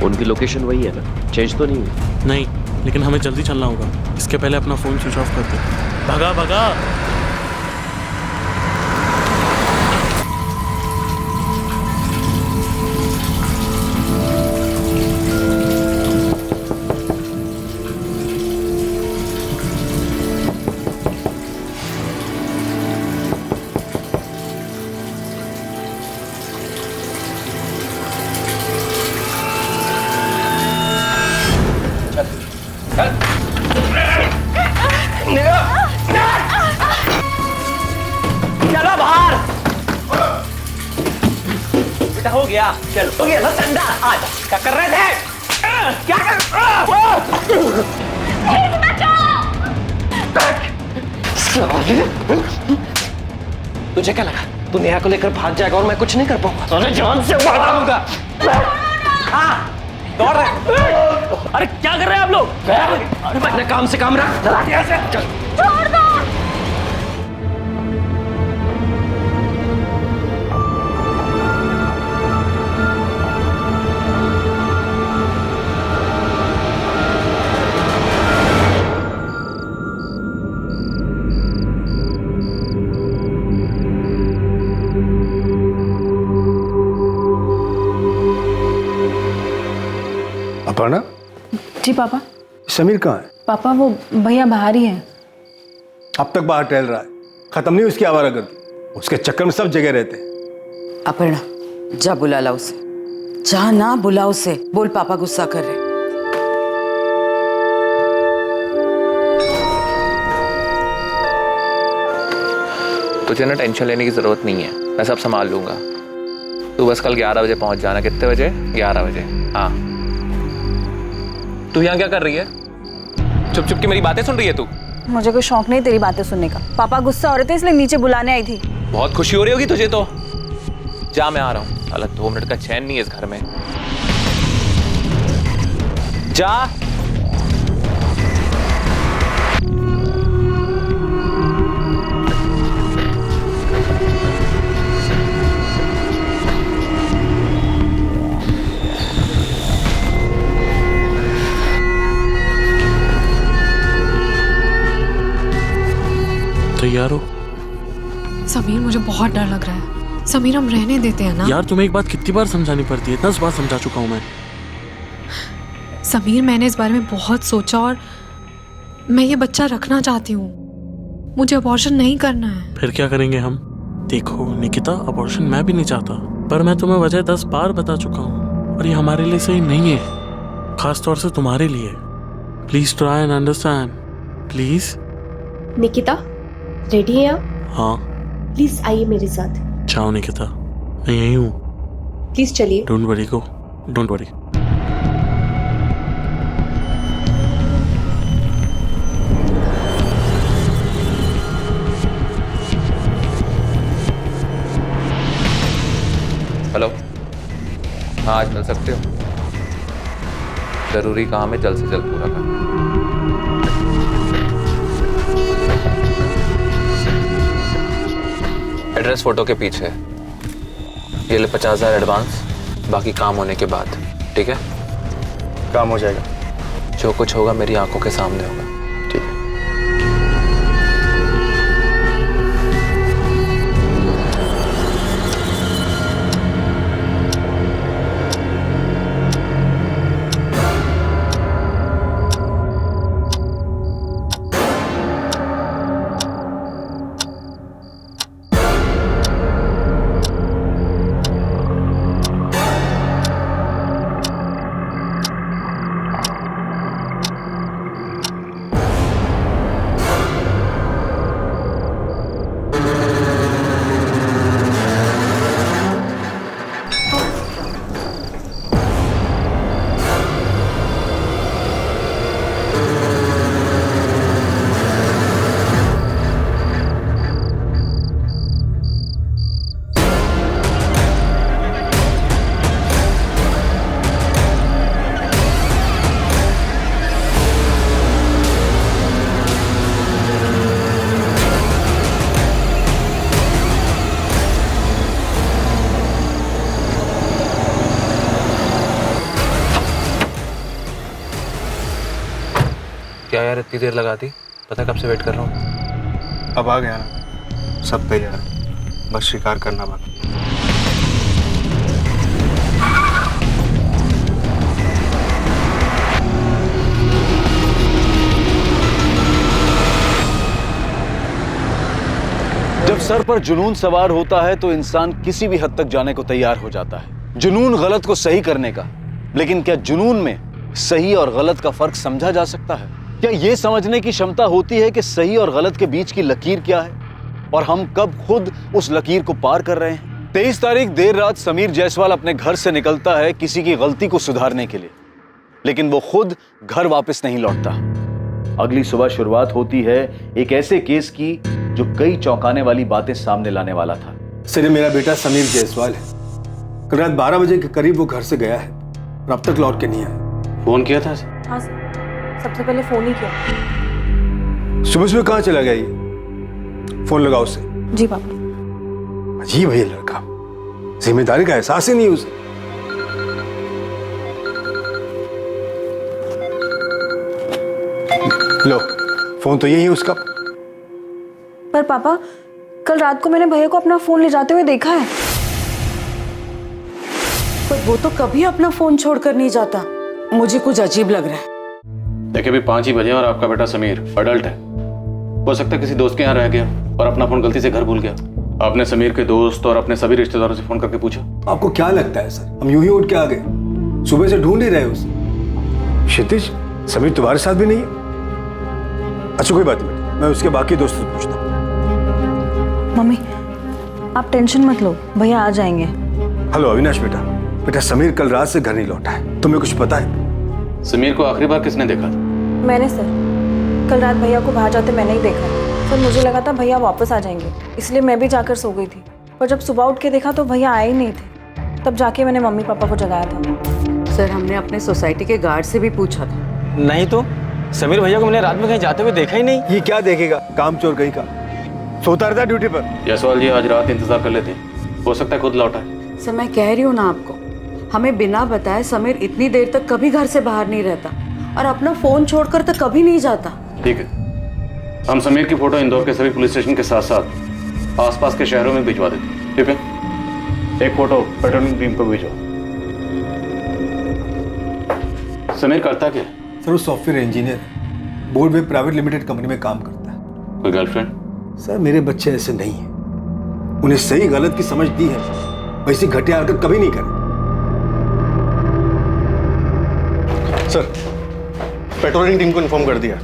उनकी लोकेशन वही है ना, चेंज तो नहीं हुई? नहीं, लेकिन हमें जल्दी चलना होगा। इसके पहले अपना फ़ोन स्विच ऑफ कर दे। भगा भगा। चलो बाहर। बेटा हो गया, चलो हो गया ना ठंडा। आज क्या कर रहे थे? क्या कर तुझे क्या लगा तू नेहा को लेकर भाग जाएगा और मैं कुछ नहीं कर पाऊंगा? अरे जान से मार दूंगा। हाँ, दौड़ रहे। अरे क्या कर रहे हैं आप लोग? अरे अपने काम से काम रख। चला यहाँ से। चल। छोड़ दो। अपर्णा? जी पापा। समीर कहाँ है? पापा वो भैया बाहर ही हैं। अब तक बाहर टहल रहा है, खत्म नहीं उसकी आवारागर्दी। उसके चक्कर में सब जगह रहते हैं। अपर्णा जा बुला ला उसे। जा ना, बुला उसे। बोल पापा गुस्सा कर रहे। तुझे ना टेंशन लेने की जरूरत नहीं है, मैं सब संभाल लूंगा। तू बस कल 11 बजे पहुंच जाना। कितने बजे? 11 बजे। हाँ। तू यहाँ क्या कर रही है? चुप चुप की मेरी बातें सुन रही है तू? मुझे कोई शौक नहीं तेरी बातें सुनने का। पापा गुस्सा हो रहे थे इसलिए नीचे बुलाने आई थी। बहुत खुशी हो रही होगी तुझे तो। जा, मैं आ रहा हूँ। साला 2 मिनट का चैन नहीं है इस घर में। जा। तैयार हो? समीर मुझे बहुत डर लग रहा है। समीर हम रहने देते हैं ना? यार तुम्हें एक बात कितनी बार समझानी पड़ती है? 10 बार समझा चुका हूँ मैं। समीर मैंने इस बारे में बहुत सोचा और मैं ये बच्चा रखना चाहती हूँ। मुझे अबॉर्शन नहीं करना है। फिर क्या करेंगे हम? देखो निकिता, अबॉर्शन मैं भी नहीं चाहता, पर मैं तुम्हें वजह 10 बार बता चुका हूँ और ये हमारे लिए सही नहीं है, खास तौर से तुम्हारे लिए। Please try and understand, please. Nikita ready है आप? हाँ। प्लीज आइए मेरे साथ। जाओ निकिता, मैं यही हूँ। प्लीज चलिए। Don't worry go, don't worry. Hello. हाँ, आज मिल सकते हो? जरूरी काम है, जल्द से जल्द पूरा करना। एड्रेस फोटो के पीछे। ये ले 50,000 एडवांस, बाकी काम होने के बाद। ठीक है? काम हो जाएगा। जो कुछ होगा मेरी आंखों के सामने होगा। ठीक है? क्या यार इतनी देर लगा दी? पता कब से वेट कर रहा हूँ। अब आ गया ना, सब तैयार है, बस शिकार करना बाकी। जब सर पर जुनून सवार होता है तो इंसान किसी भी हद तक जाने को तैयार हो जाता है, जुनून गलत को सही करने का। लेकिन क्या जुनून में सही और गलत का फर्क समझा जा सकता है? क्या यह समझने की क्षमता होती है कि सही और गलत के बीच की लकीर क्या है और हम कब खुद उस लकीर को पार कर रहे हैं? 23 तारीख देर रात समीर जायसवाल अपने घर से निकलता है किसी की गलती को सुधारने के लिए, लेकिन वो खुद घर वापस नहीं लौटता। अगली सुबह शुरुआत होती है एक ऐसे केस की जो कई चौंकाने वाली बातें सामने लाने वाला था। सर, ये मेरा बेटा समीर जायसवाल है। कल रात 12 बजे के करीब वो घर से गया है और अब तक लौट के नहीं आया। फोन किया था? हाँ सर, सबसे पहले फोन ही किया। सुबह सुबह कहाँ चला गया ये? फोन लगाओ उसे। जी पापा। अजीब है ये लड़का, जिम्मेदारी का एहसास ही नहीं उसे। लो, फोन तो यही है उसका। पर पापा, कल रात को मैंने भैया को अपना फोन ले जाते हुए देखा है। पर वो तो कभी अपना फोन छोड़कर नहीं जाता। मुझे कुछ अजीब लग रहा है। देखिए, अभी 5 ही बजे और आपका बेटा समीर अडल्ट है। हो सकता है किसी दोस्त के यहाँ रह गया और अपना फोन गलती से घर भूल गया। आपने समीर के दोस्त और अपने सभी रिश्तेदारों से फोन करके पूछा? आपको क्या लगता है सर, हम यूं ही उठ के आ गए? सुबह से ढूंढ ही रहे उसे। क्षितिज, समीर तुम्हारे साथ भी नहीं है? अच्छा कोई बात नहीं, मैं उसके बाकी दोस्तों से पूछता हूँ। मम्मी, आप टेंशन मत लो, भैया आ जाएंगे। हेलो अविनाश बेटा, समीर कल रात से घर नहीं लौटा है, तुम्हें कुछ पता है? समीर को आखिरी बार किसने देखा था? मैंने सर, कल रात भैया को बाहर जाते मैंने ही देखा। सर मुझे लगा था भैया वापस आ जाएंगे, इसलिए मैं भी जाकर सो गई थी। पर जब सुबह उठ के देखा तो भैया आए ही नहीं थे। तब जाके मैंने मम्मी पापा को जगाया था। सर, हमने अपने सोसाइटी के गार्ड से भी पूछा था। नहीं तो समीर भैया को मैंने रात में कहीं जाते हुए देखा ही नहीं। ये क्या देखेगा, काम चोर कहीं का। सोता रहता ड्यूटी पर। जायसवाल जी आज रात इंतजार कर लेते हैं, हो सकता है खुद लौटा है। सर, मैं कह रही हूँ ना आपको, हमें बिना बताए समीर इतनी देर तक कभी घर से बाहर नहीं रहता और अपना फोन छोड़कर तो कभी नहीं जाता। ठीक है, हम समीर की फोटो इंदौर के सभी पुलिस स्टेशन के साथ साथ आसपास के शहरों में भिजवा देते हैं। ठीक है, एक फोटो पेट्रोलिंग टीम को भिजो। समीर करता क्या है? सर वो सॉफ्टवेयर इंजीनियर है, बोर्ड में प्राइवेट लिमिटेड कंपनी में काम करता है। कोई गर्लफ्रेंड? सर मेरे बच्चे ऐसे नहीं हैं, उन्हें सही गलत की समझ दी है, वैसी घटिया हरकत कभी नहीं करें। सर, पेट्रोलिंग टीम को इन्फॉर्म कर दिया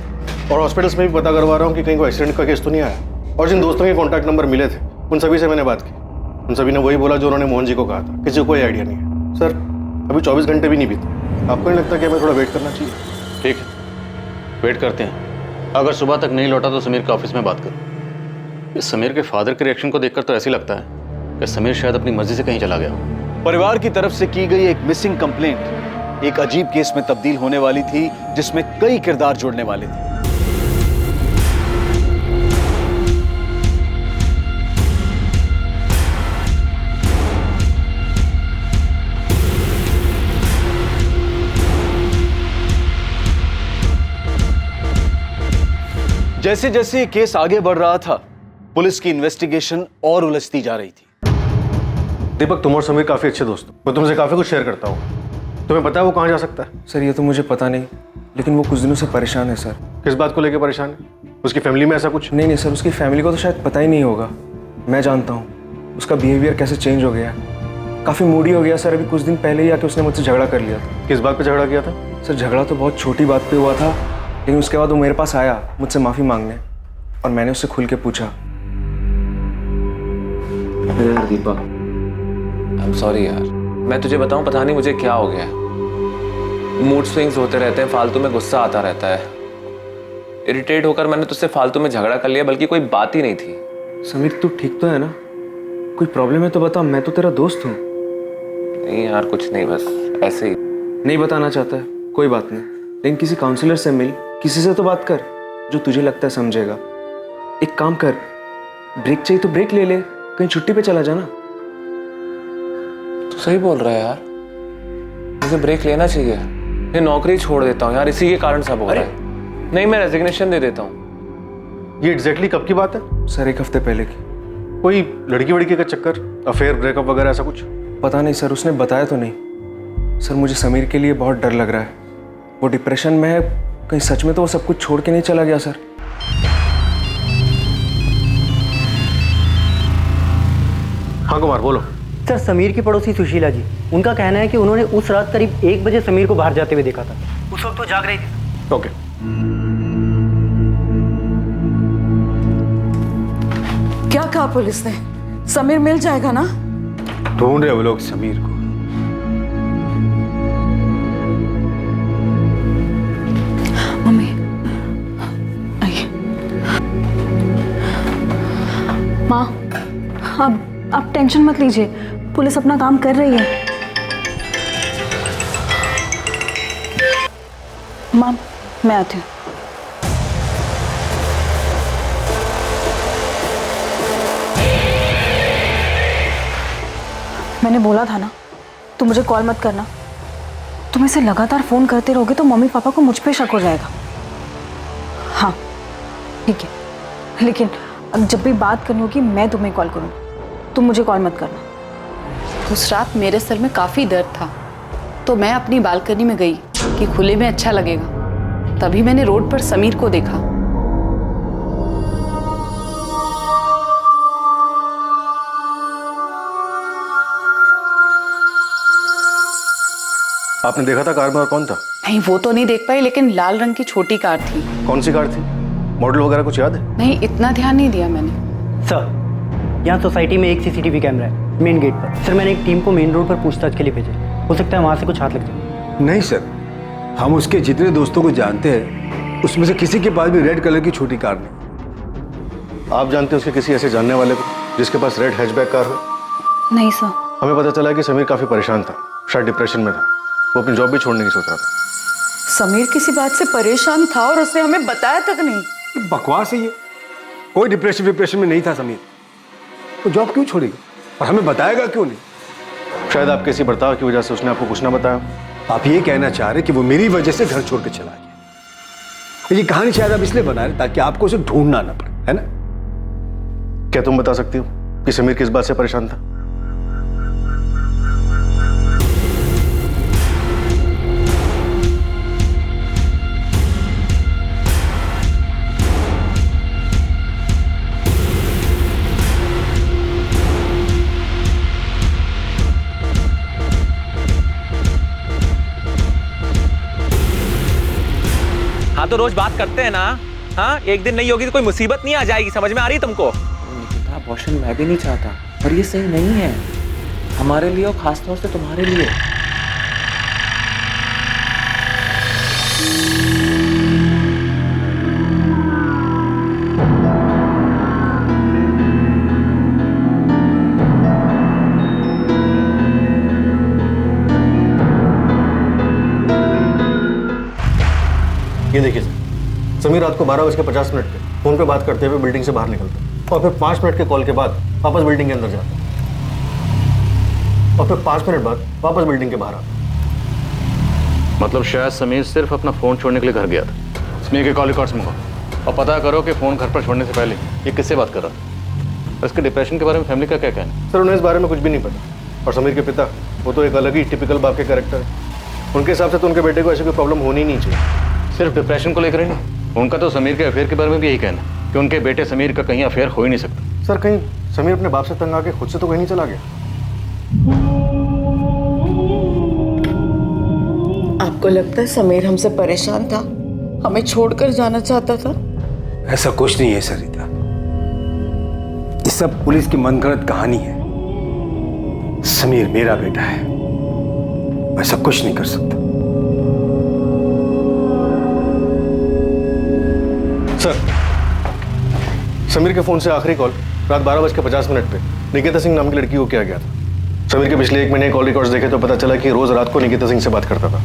और हॉस्पिटल्स में भी पता करवा रहा हूँ कि कहीं कोई एक्सीडेंट का केस तो नहीं आया। और जिन दोस्तों के कॉन्टैक्ट नंबर मिले थे उन सभी से मैंने बात की, उन सभी ने वही बोला जो उन्होंने मोहन जी को कहा था। किसी को कोई आइडिया नहीं है। सर अभी 24 घंटे भी नहीं बीते, आपको नहीं लगता कि हमें थोड़ा वेट करना चाहिए? ठीक है, वेट करते हैं। अगर सुबह तक नहीं लौटा तो समीर के ऑफिस में बात करो। इस समीर के फादर के रिएक्शन को देखकर तो ऐसे लगता है कि समीर शायद अपनी मर्जी से कहीं चला गया हो। परिवार की तरफ से की गई एक मिसिंग कंप्लेंट एक अजीब केस में तब्दील होने वाली थी, जिसमें कई किरदार जुड़ने वाले थे। जैसे जैसे केस आगे बढ़ रहा था, पुलिस की इन्वेस्टिगेशन और उलझती जा रही थी। दीपक, तुम और समीर काफी अच्छे दोस्त हो, मैं तुमसे काफी कुछ शेयर करता हूँ। तुम्हें पता है वो कहाँ जा सकता है? सर ये तो मुझे पता नहीं, लेकिन वो कुछ दिनों से परेशान है सर। किस बात को लेकर परेशान है? उसकी फैमिली में ऐसा कुछ? नहीं सर, उसकी फैमिली को तो शायद पता ही नहीं होगा। मैं जानता हूँ उसका बिहेवियर कैसे चेंज हो गया, काफ़ी मूडी हो गया सर। अभी कुछ दिन पहले ही आके उसने मुझसे झगड़ा कर लिया था। किस बात पे झगड़ा किया था? सर झगड़ा तो बहुत छोटी बात पे हुआ था, लेकिन उसके बाद वो मेरे पास आया मुझसे माफ़ी मांगने, और मैंने उससे खुल के पूछा। यार दीपक, आई एम सॉरी यार, मैं तुझे बताऊं पता नहीं मुझे क्या हो गया है। मूड स्विंग्स होते रहते हैं, फालतू में गुस्सा आता रहता है। इरिटेट होकर मैंने तुझसे फालतू में झगड़ा कर लिया, बल्कि कोई बात ही नहीं थी। समीर तू ठीक तो है ना? कोई प्रॉब्लम है तो बता, मैं तो तेरा दोस्त हूँ। नहीं यार कुछ नहीं, बस ऐसे ही। नहीं बताना चाहता है, कोई बात नहीं, लेकिन किसी काउंसलर से मिल, किसी से तो बात कर जो तुझे लगता है समझेगा। एक काम कर, ब्रेक चाहिए तो ब्रेक ले ले, कहीं छुट्टी पे चला जाना। तू सही बोल रहा है यार, मुझे ब्रेक लेना चाहिए। ये नौकरी छोड़ देता हूँ यार, इसी के कारण सब हो रहा है। नहीं, मैं रेजिग्नेशन दे देता हूँ। ये एग्जैक्टली कब की बात है? सर 1 हफ्ते पहले की। कोई लड़की वड़की का चक्कर, अफेयर, ब्रेकअप वगैरह ऐसा कुछ? पता नहीं सर, उसने बताया तो नहीं। सर मुझे समीर के लिए बहुत डर लग रहा है। वो डिप्रेशन में है, कहीं सच में तो वो सब कुछ छोड़ के नहीं चला गया सर। हाँ कुमार बोलो। सर समीर की पड़ोसी सुशीला जी, उनका कहना है कि उन्होंने उस रात करीब 1 बजे समीर को बाहर जाते हुए देखा था। उस वक्त वो जाग रही थी। ओके। क्या कहा पुलिस ने? समीर मिल जाएगा ना? ढूंढ रहे वो लोग समीर को। मम्मी आइए। माँ, आप टेंशन मत लीजिए, पुलिस अपना काम कर रही है। माँ मैं आती हूँ। मैंने बोला था ना, तुम मुझे कॉल मत करना। तुम इसे लगातार फोन करते रहोगे तो मम्मी पापा को मुझ पे शक हो जाएगा। हाँ ठीक है, लेकिन अब जब भी बात करनी होगी मैं तुम्हें कॉल करूँगी, तुम मुझे कॉल मत करना। उस रात मेरे सर में काफी दर्द था, तो मैं अपनी बालकनी में गई कि खुले में अच्छा लगेगा। तभी मैंने रोड पर समीर को देखा। आपने देखा था कार में और कौन था? नहीं वो तो नहीं देख पाई, लेकिन लाल रंग की छोटी कार थी। कौन सी कार थी? मॉडल वगैरह कुछ याद है? नहीं, इतना ध्यान नहीं दिया मैंने। सर यहाँ सोसाइटी में एक सीसीटीवी कैमरा है मेन गेट पर। सर मैंने एक टीम को मेन रोड पर पूछताछ के लिए भेजा, हो सकता है वहाँ से कुछ हाथ लग जाए। नहीं सर, हम उसके जितने दोस्तों को जानते हैं उसमें से किसी के पास भी रेड कलर की छोटी कार नहीं। आप जानते हैं उसके किसी ऐसे जानने वाले को जिसके पास रेड हैचबैक कार हो? नहीं सर। हमें पता चला कि समीर काफी परेशान था, शायद डिप्रेशन में था। वो अपनी जॉब भी छोड़ने की सोच रहा था। समीर किसी बात से परेशान था और उसने हमें बताया तक नहीं। बकवास है ये, कोई डिप्रेशन में नहीं था समीर। तो जॉब क्यों छोड़ेगा और हमें बताएगा क्यों नहीं? शायद आपके इसी बर्ताव की वजह से उसने आपको कुछ ना बताया। आप ये कहना चाह रहे कि वो मेरी वजह से घर छोड़ के चला गया। ये कहानी शायद आप इसलिए बना रहे ताकि आपको उसे ढूंढना ना पड़े, है ना? क्या तुम बता सकती हो कि समीर किस बात से परेशान था? हाँ तो रोज बात करते हैं ना। हाँ, एक दिन नहीं होगी तो कोई मुसीबत नहीं आ जाएगी, समझ में आ रही तुमको? निकिता, अबॉर्शन मैं भी नहीं चाहता, पर ये सही नहीं है हमारे लिए और खासतौर से तुम्हारे लिए। ये देखिए सर, समीर रात को 12:50 पे फोन पे बात करते हुए बिल्डिंग से बाहर निकलता और फिर 5 मिनट के कॉल के बाद वापस बिल्डिंग के अंदर जाता और फिर 5 मिनट बाद वापस बिल्डिंग के बाहर आता। मतलब शायद समीर सिर्फ अपना फोन छोड़ने के लिए घर गया था। समीर के कॉल रिकॉर्ड्स मंगाओ और पता करो कि फोन घर पर छोड़ने से पहले ये किससे बात कर रहा था। इसके डिप्रेशन के बारे में फैमिली का क्या कहना है? सर उन्हें इस बारे में कुछ भी नहीं पता, और समीर के पिता वो तो एक अलग ही टिपिकल बाप के कैरेक्टर है। उनके हिसाब से तो उनके बेटे को ऐसी कोई प्रॉब्लम होनी नहीं चाहिए। सिर्फ डिप्रेशन को लेकर ही नहीं, उनका तो समीर के अफेयर के बारे में भी यही कहना है कि उनके बेटे समीर का कहीं अफेयर हो ही नहीं सकता। सर कहीं समीर अपने बाप से तंग आके खुद से तो कहीं नहीं चला गया? आपको लगता है समीर हमसे परेशान था, हमें छोड़कर जाना चाहता था? ऐसा कुछ नहीं है सरिता, ये सब पुलिस की मनगढ़ंत कहानी है। समीर मेरा बेटा है, ऐसा कुछ नहीं कर सकता। सर समीर के फोन से आखिरी कॉल रात 12:50 पे निकिता सिंह नाम की लड़की को किया गया था। समीर के पिछले 1 महीने कॉल रिकॉर्ड्स देखे तो पता चला कि रोज रात को निकिता सिंह से बात करता था।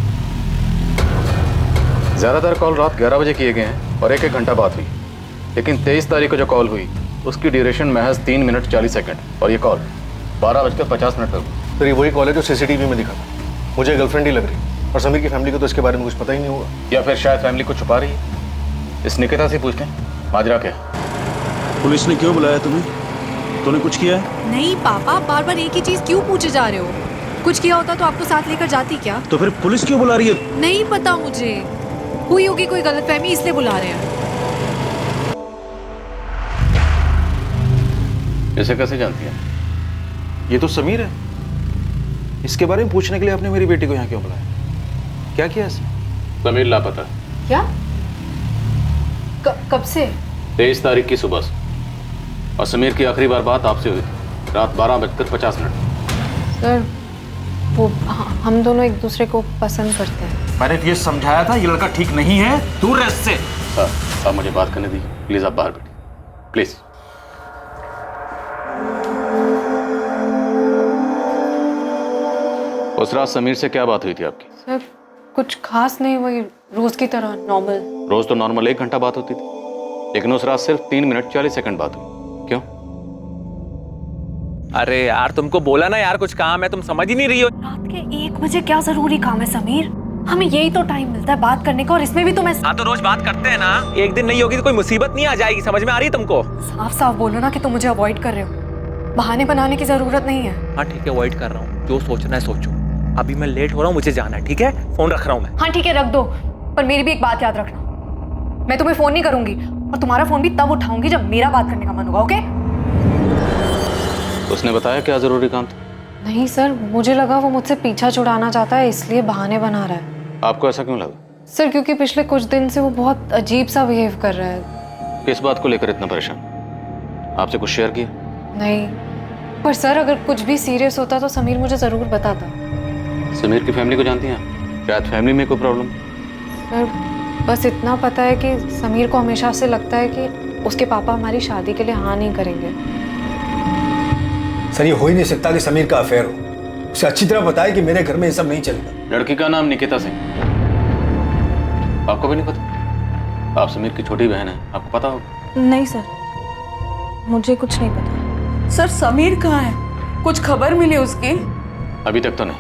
ज़्यादातर कॉल रात 11 बजे किए गए हैं और 1-1 घंटा बात हुई, लेकिन 23 तारीख को जो कॉल हुई उसकी ड्यूरेशन महज 3 मिनट 40 सेकंड और ये कॉल 12:50 पर हुई। सर ये वही कॉल है जो सीसीटीवी में दिखा था। मुझे गर्लफ्रेंड ही लग रही, और समीर की फैमिली को तो इसके बारे में कुछ पता ही नहीं होगा। या फिर शायद फैमिली को छुपा रही है। इस निकिता से पूछ लें माजरा क्या है। पुलिस ने क्यों बुलाया तुम्हें? तूने कुछ किया है? नहीं पापा, बार बार एक ही चीज क्यों पूछे जा रहे हो? कुछ किया होता तो आपको साथ लेकर जाती क्या? तो फिर पुलिस क्यों बुला रही है? नहीं पता मुझे, हुई होगी कोई गलतफहमी इसलिए बुला रहे हैं। इसे कैसे जानती है? ये तो समीर है। इसके बारे में पूछने के लिए आपने मेरी बेटी को यहाँ क्यों बुलाया? क्या किया इसने? समीर लापता। क्या? कब से? 23 तारीख की सुबह से। और समीर की आखिरी बार बात आपसे हुई थी रात 12:50। सर वो हम दोनों एक दूसरे को पसंद करते हैं। मैंने ये समझाया था ये लड़का ठीक नहीं है, दूर रह इससे। आप मुझे बात करने दीजिए प्लीज। आप बाहर बैठिए प्लीज। उस रात समीर से क्या बात हुई थी आपकी? सर कुछ खास नहीं, वही रोज की तरह नॉर्मल। रोज तो नॉर्मल 1 घंटा बात होती थी, लेकिन उस रात सिर्फ 3 मिनट 40 सेकंड बात हुई। क्यों? अरे यार तुमको बोला ना यार कुछ काम है, तुम समझ ही नहीं रही हो। रात के 1 बजे क्या जरूरी काम है समीर? हमें यही तो टाइम मिलता है बात करने का, और इसमें भी तुम हाँ तो रोज बात करते हैं ना, एक दिन नहीं होगी तो कोई मुसीबत नहीं आ जाएगी। समझ में आ रही है तुमको? साफ साफ बोलो ना कि तुम मुझे अवॉइड कर रहे हो, बहाने बनाने की जरूरत नहीं है। हाँ ठीक है, अवॉइड कर रहा हूँ, जो सोचना है सोचो। अभी मैं लेट हो रहा हूँ, मुझे जाना है, ठीक है? फोन रख रहा हूँ मैं। हाँ ठीक है रख दो, पर मेरी भी एक बात याद रखना, मैं तुम्हें फोन नहीं करूंगी और तुम्हारा फोन भी तब उठाऊंगी जब मेरा बात करने का मन होगा। ओके? उसने बताया क्या जरूरी काम था? नहीं सर, मुझे लगा वो मुझसे पीछा छुड़ाना चाहता है इसलिए बहाने बना रहा है। आपको ऐसा क्यों लगा? सर क्योंकि पिछले कुछ दिन से वो बहुत अजीब सा बिहेव कर रहा है। किस बात को लेकर इतना परेशान? आपसे कुछ शेयर किया? नहीं, पर सर अगर कुछ भी सीरियस होता तो समीर मुझे जरूर बताता। समीर की फैमिली को जानती हैं आप? शायद फैमिली में कोई प्रॉब्लम? सर बस इतना पता है कि समीर को हमेशा से लगता है कि उसके पापा हमारी शादी के लिए हाँ नहीं करेंगे। सर ये हो ही नहीं सकता कि समीर का अफेयर हो। उसे अच्छी तरह पता है कि मेरे घर में ये सब नहीं चलेगा। लड़की का नाम निकिता सिंह। आपको भी नहीं पता? आप समीर की छोटी बहन है, आपको पता होगा। नहीं सर, मुझे कुछ नहीं पता। सर समीर कहाँ है? कुछ खबर मिली उसकी? अभी तक तो नहीं,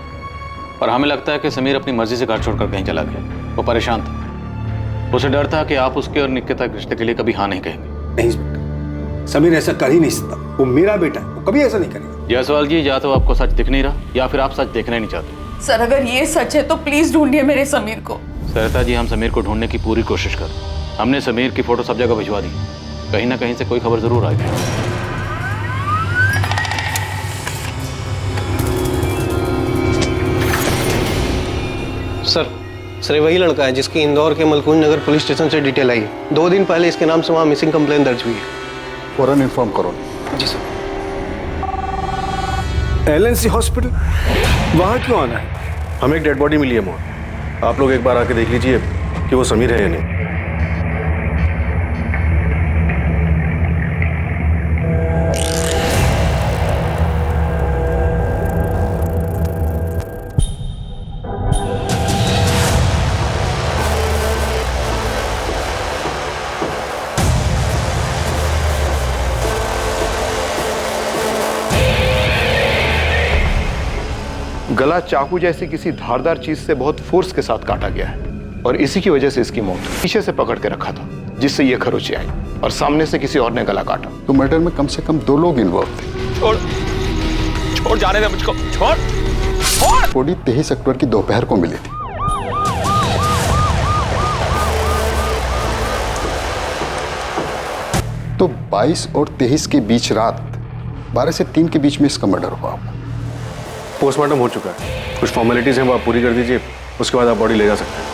पर हमें लगता है कि समीर अपनी मर्जी से घर छोड़कर कहीं चला गया। वो परेशान था, उसे डर था कि आप उसके और निकिता के रिश्ते के लिए कभी हाँ नहीं कहेंगे। नहीं बेटा, समीर ऐसा कर ही नहीं सकता। वो मेरा बेटा है, वो कभी ऐसा नहीं करेगा। जायसवाल जी, या तो आपको सच दिख नहीं रहा या फिर आप सच देखना ही नहीं चाहते। सर अगर ये सच है तो प्लीज ढूंढिए मेरे समीर को। सरिता जी, हम समीर को ढूंढने की पूरी कोशिश कर रहे हैं। हमने समीर की फोटो सब जगह भिजवा दी, कहीं ना कहीं से कोई खबर जरूर आएगी। सर ये वही लड़का है जिसकी इंदौर के मलकुंज नगर पुलिस स्टेशन से डिटेल आई है। 2 दिन पहले इसके नाम से वहाँ मिसिंग कंप्लेन दर्ज हुई है। फौरन इन्फॉर्म करो। जी सर। LNC हॉस्पिटल, वहाँ क्यों आना है? हमें एक डेड बॉडी मिली है वहाँ, आप लोग एक बार आके देख लीजिए कि वो समीर है या नहीं। गला चाकू जैसी किसी धारदार चीज से बहुत फोर्स के साथ काटा गया है और इसी की वजह से इसकी मौत हुई। पीछे से पकड़ के रखा था जिससे ये खरोंचे आई और सामने से किसी और ने गला काटा। तो मर्डर में कम से कम 2 लोग इन्वॉल्व थे। छोड़ जाने दे मुझको, छोड़। बॉडी 23 अक्टूबर की दोपहर को मिली थी। तो 22 और 23 के बीच रात 12 से 3 के बीच में इसका मर्डर हुआ। पोस्टमार्टम हो चुका है, कुछ फॉर्मेलिटीज हैं वो आप पूरी कर दीजिए, उसके बाद आप बॉडी ले जा सकते हैं।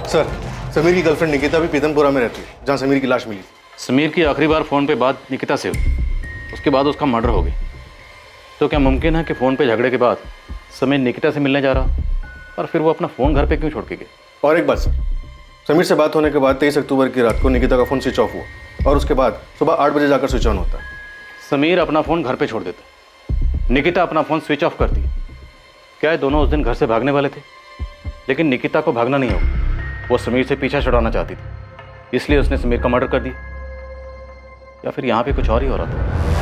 सर समीर की गर्लफ्रेंड निकिता भी पीतनपुरा में रहती है जहाँ समीर की लाश मिली। समीर की आखिरी बार फोन पे बात निकिता से हुई, उसके बाद उसका मर्डर हो गया। तो क्या मुमकिन है कि फोन पे झगड़े के बाद समीर निकिता से मिलने जा रहा और फिर वो अपना फोन घर पे क्यों छोड़ के गया? और एक बात सर, समीर से बात होने के बाद 23 अक्टूबर की रात को निकिता का फोन स्विच ऑफ हुआ और उसके बाद सुबह 8 बजे जाकर स्विच ऑन होता है। समीर अपना फोन घर पे छोड़ देता, निकिता अपना फोन स्विच ऑफ करती, क्या है, दोनों उस दिन घर से भागने वाले थे, लेकिन निकिता को भागना नहीं होगा। वो समीर से पीछा छुड़ाना चाहती थी, इसलिए उसने समीर का मर्डर कर दिया। या फिर यहाँ पे कुछ और ही हो रहा था।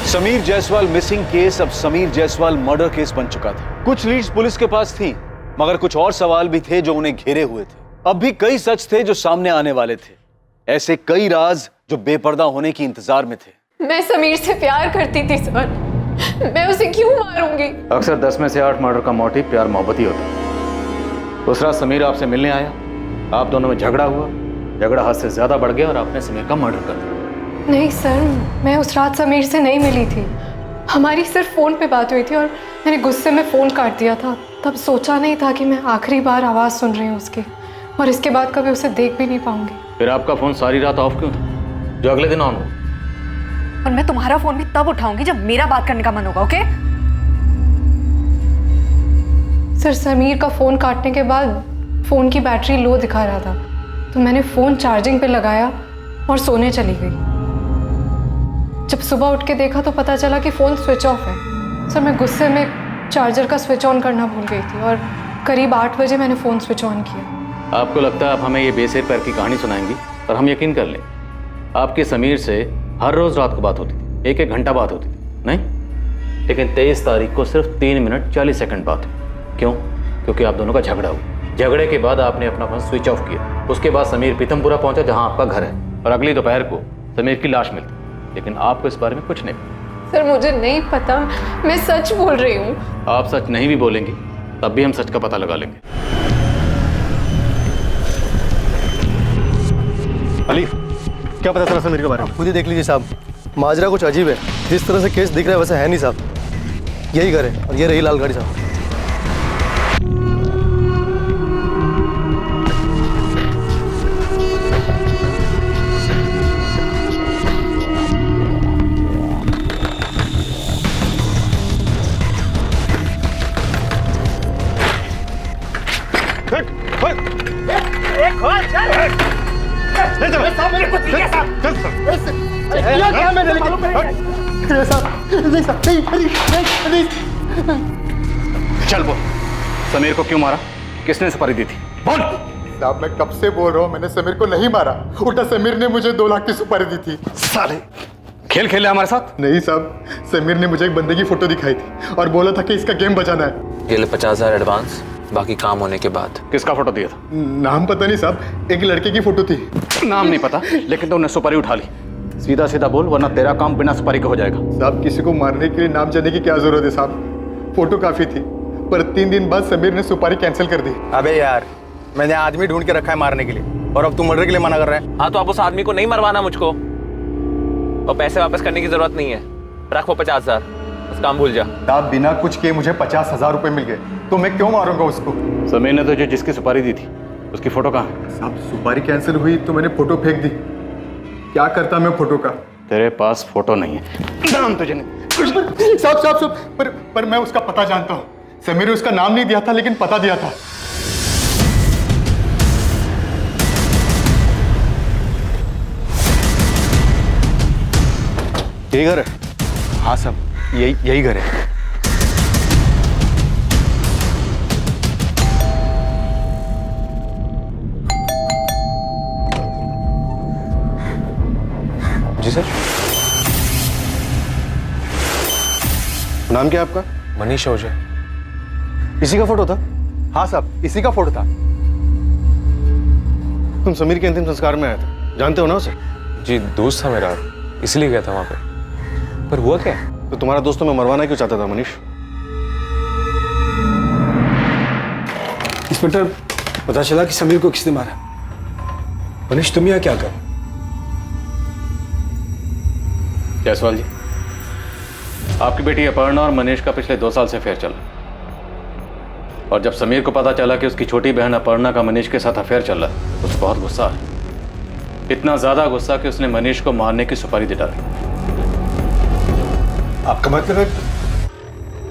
समीर जायसवाल मिसिंग केस अब समीर जायसवाल मर्डर केस बन चुका था। कुछ लीड्स पुलिस के पास थी, मगर कुछ और सवाल भी थे जो उन्हें घेरे हुए थे। अब भी कई सच थे जो सामने आने वाले थे, ऐसे कई राज जो बेपर्दा होने की इंतजार में थे। मैं समीर से प्यार करती थी सर, मैं उसे क्यों मारूंगी? अक्सर 10 में से 8 मर्डर का मोटिव प्यार मोहब्बत ही होता है। उस रात समीर आपसे मिलने आया, आप दोनों में झगड़ा हुआ, झगड़ा हद से ज्यादा बढ़ गया और आपने समीर का मर्डर कर दिया। नहीं सर, मैं उस रात समीर से नहीं मिली थी, हमारी सिर्फ फ़ोन पे बात हुई थी और मैंने गुस्से में फ़ोन काट दिया था। तब सोचा नहीं था कि मैं आखिरी बार आवाज़ सुन रही हूँ उसकी, और इसके बाद कभी उसे देख भी नहीं पाऊंगी। फिर आपका फ़ोन सारी रात ऑफ क्यों था, जो अगले दिन ऑन हो? और मैं तुम्हारा फ़ोन भी तब उठाऊंगी जब मेरा बात करने का मन होगा, ओके? सर, समीर का फ़ोन काटने के बाद फ़ोन की बैटरी लो दिखा रहा था, तो मैंने फ़ोन चार्जिंग पे लगाया और सोने चली गई। जब सुबह उठ के देखा तो पता चला कि फ़ोन स्विच ऑफ है। सर, मैं गुस्से में चार्जर का स्विच ऑन करना भूल गई थी और करीब 8 बजे मैंने फ़ोन स्विच ऑन किया। आपको लगता है आप हमें ये बेसिर पैर की कहानी सुनाएंगी और हम यकीन कर लें? आपके समीर से हर रोज़ रात को बात होती थी, 1-1 घंटा बात होती थी, नहीं? लेकिन 23 तारीख को सिर्फ 3 मिनट 40 सेकंड बात हुई। क्यों? क्योंकि आप दोनों का झगड़ा हुआ। झगड़े के बाद आपने अपना फ़ोन स्विच ऑफ किया। उसके बाद समीर पीतमपुरा पहुंचा, जहां आपका घर है, और अगली दोपहर को समीर की लाश मिलती, लेकिन आपको इस बारे में कुछ नहीं पता। सर, मुझे नहीं पता, मैं सच बोल रही हूँ। आप सच नहीं भी बोलेंगी तब भी हम सच का पता लगा लेंगे। अली, क्या पता चला समीर के बारे में? खुद ही देख लीजिए साहब, माजरा कुछ अजीब है। जिस तरह से केस दिख रहा है वैसे है नहीं साहब। यही घर है और ये रही लाल गाड़ी साहब। चल बोल, समीर को क्यों मारा? किसने सुपारी दी थी? बोल। साहब, मैं कब से बोल रहा हूँ, मैंने समीर को नहीं मारा, उल्टा समीर ने मुझे 2 लाख की सुपारी दी थी। साले खेल खेले हमारे साथ? नहीं साहब, समीर ने मुझे एक बंदे की फोटो दिखाई थी और बोला था कि इसका गेम बचाना है। ये ले 50,000 एडवांस, बाकी काम होने के बाद। किसका फोटो दिया था? नाम पता नहीं साहब, एक लड़के की फोटो थी। नाम नहीं पता, लेकिन तुमने सुपारी उठा ली। सीधा सीधा बोल, वरना तेरा काम बिना सुपारी के हो जाएगा। साहब, किसी को मारने के लिए नाम जानने की क्या जरूरत है साहब? फोटो काफी थी, पर 3 दिन बाद समीर ने सुपारी कैंसिल कर दी। अबे यार, मैंने आदमी ढूंढ के रखा है मारने के लिए, और अब तू मर्डर के लिए मना कर रहा है? हाँ, तो अब उस आदमी को नहीं मरवाना मुझको, और पैसे वापस करने की जरूरत नहीं है। रखो 50,000, बस काम भूल जा। साहब, बिना कुछ किए मुझे 50,000 रुपए मिल गए, तो मैं क्यों मारूंगा उसको? समीर ने तुझे जिसकी सुपारी दी थी उसकी फोटो कहाँ है? साहब, सुपारी कैंसिल हुई तो मैंने फोटो फेंक दी। क्या करता मैं फोटो का? तेरे पास फोटो नहीं है, नाम तुझे नहीं। साहब, पर मैं उसका पता जानता हूँ। समीर ने उसका नाम नहीं दिया था, लेकिन पता दिया था। यही घर है? हाँ साहब, यही घर है। जी सर। नाम क्या है आपका? मनीष ओझा। इसी का फोटो था? हाँ साहब, इसी का फोटो था। तुम समीर के अंतिम संस्कार में आया था, जानते हो ना उसे? जी, दोस्त था मेरा, इसलिए गया था वहां पे। पर हुआ क्या? तो तुम्हारा दोस्त तुम्हें मरवाना क्यों चाहता था मनीष? इंस्पेक्टर, पता चला कि समीर को किसने मारा। मनीष, तुम यहाँ क्या कर? जायसवाल जी, आपकी बेटी अपर्णा और मनीष का पिछले 2 साल से अफेयर चल रहा है। और जब समीर को पता चला कि उसकी छोटी बहन अपर्णा का मनीष के साथ अफेयर चल रहा है तो उसे बहुत गुस्सा है। इतना ज्यादा गुस्सा कि उसने मनीष को मारने की सुपारी दे डाली। आपका मतलब है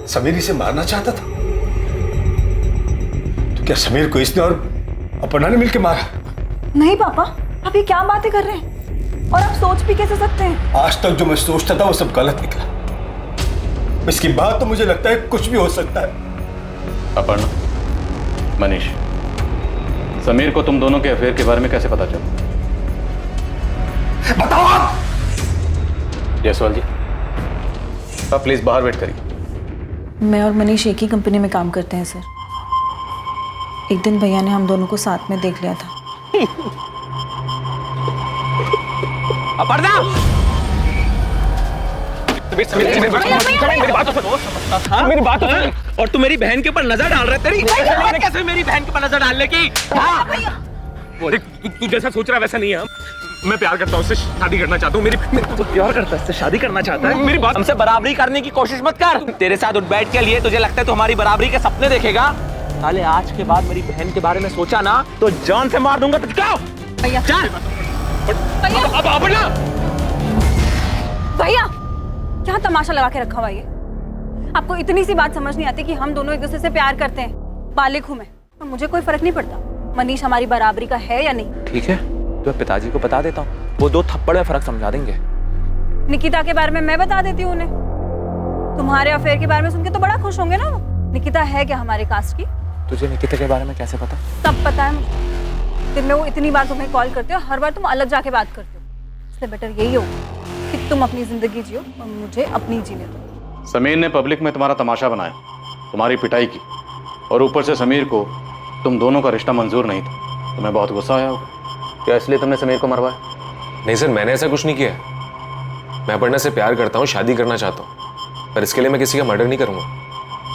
समीर इसे मारना चाहता था? तो क्या समीर को इसने और अपर्णा ने मिलकर मारा? नहीं पापा, आप ये क्या बातें कर रहे हैं? और आप सोच भी कैसे सकते हैं? आज तक जो मैं सोचता था वो सब गलत निकला। इसके बाद तो मुझे लगता है कुछ भी हो सकता है। अपर्णा, मनीष, समीर को तुम दोनों के अफेयर के बारे में कैसे पता चला? बताओ आप। जयसवाल जी, आप प्लीज बाहर वेट करिए। मैं और मनीष एक ही कंपनी में काम करते हैं सर। एक दिन भैया ने हम दोनों को साथ में देख लिया था। अपर्णा! मेरी बात तो सुन। और तू मेरी बहन के ऊपर नजर डाल रहा है। तेरी कैसे मेरी बहन के ऊपर नजर डालने की? तू जैसा सोच रहा है वैसा नहीं है। मैं प्यार करता हूँ, उससे शादी करना चाहता हूँ। मेरी प्यार करता है, उससे शादी करना चाहता है। मेरी बात, हमसे बराबरी करने की कोशिश मत कर। तेरे साथ उठ बैठ के लिए तुझे लगता है तू हमारी बराबरी के सपने देखेगा? साले आज के बाद मेरी बहन के बारे में सोचा ना तो जान से मार दूंगा। तुझे क्या? भैया, चल। अब अपर्णा! भैया, क्या तमाशा लगा के रखा हुआ ये? आपको इतनी सी बात समझ नहीं आती कि हम दोनों एक दूसरे से प्यार करते हैं। बालिक हूं मैं, और मुझे कोई फर्क नहीं पड़ता मनीष हमारी बराबरी का है या नहीं। ठीक है, तो पिताजी को बता देता हूँ, वो 2 थप्पड़ में फर्क समझा देंगे। निकिता के बारे में मैं बता देती हूँ उन्हें। तुम्हारे अफेयर के बारे में सुन के तो बड़ा खुश होंगे ना वो। निकिता है क्या हमारे कास्ट की? तुझे निकिता के बारे में कैसे पता? सब पता है मुझे। दिन में वो इतनी बार तुम्हें कॉल करते हो, हर बार तुम अलग जाके बात करते हो। इसलिए बेटर यही हो कि तुम अपनी जिंदगी जियो और मुझे अपनी जीने दो। समीर ने पब्लिक में तुम्हारा तमाशा बनाया, तुम्हारी पिटाई की, और ऊपर से समीर को तुम दोनों का रिश्ता मंजूर नहीं था। तुम्हें बहुत गुस्सा आया होगा। क्या इसलिए तुमने समीर को मरवाया? नहीं सर, मैंने ऐसा कुछ नहीं किया। मैं अपर्णा से प्यार करता हूँ, शादी करना चाहता हूँ, पर इसके लिए मैं किसी का मर्डर नहीं करूँगा।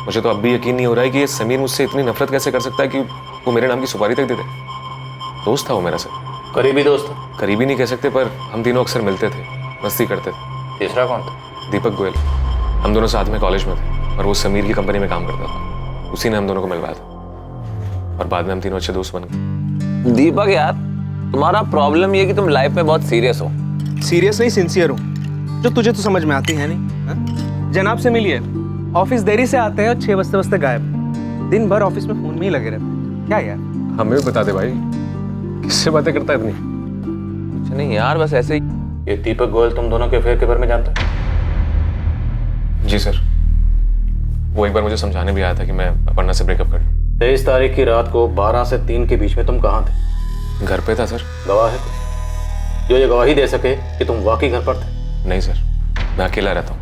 मुझे तो अब भी यकीन नहीं हो रहा है कि ये समीर मुझसे इतनी नफरत कैसे कर सकता है कि वो मेरे नाम की सुपारी तक दे दे। दोस्त था वो मेरा सर। करीबी दोस्त था? करीबी नहीं कह सकते, पर हम तीनों अक्सर मिलते थे, मस्ती करते थे। तीसरा कौन था? दीपक गोयल। हम दोनों साथ में कॉलेज में थे और वो समीर की कंपनी में काम करता था। उसी ने हम दोनों को मिलवाया था और बाद में हम तीनों अच्छे दोस्त बन गए। दीपक यार, तुम्हारा प्रॉब्लम ये कि तुम लाइफ में बहुत सीरियस हो। सीरियस नहीं, सिंसियर हूँ। जो तुझे तो समझ में आती है नहीं। हा? जनाब से मिलिए। ऑफिस देरी से आते हैं और 6 बजते बजते गायब। दिन भर ऑफिस में फोन में ही लगे रहते। क्या यार? हमें भी बता दे भाई, किससे बातें करता है इतनी? कुछ नहीं यार, बस ऐसे ही। ये दीपक गोयल तुम दोनों के अफेयर के बारे में जानता है? जी सर, वो एक बार मुझे समझाने भी आया था कि मैं अपर्णा से ब्रेकअप कर लूं। 23 तारीख की रात को 12 से 3 के बीच में तुम कहाँ थे? घर पे था सर। गवाह है कोई जो ये गवाही दे सके कि तुम वाकई घर पर थे? नहीं सर, मैं अकेला रहता हूँ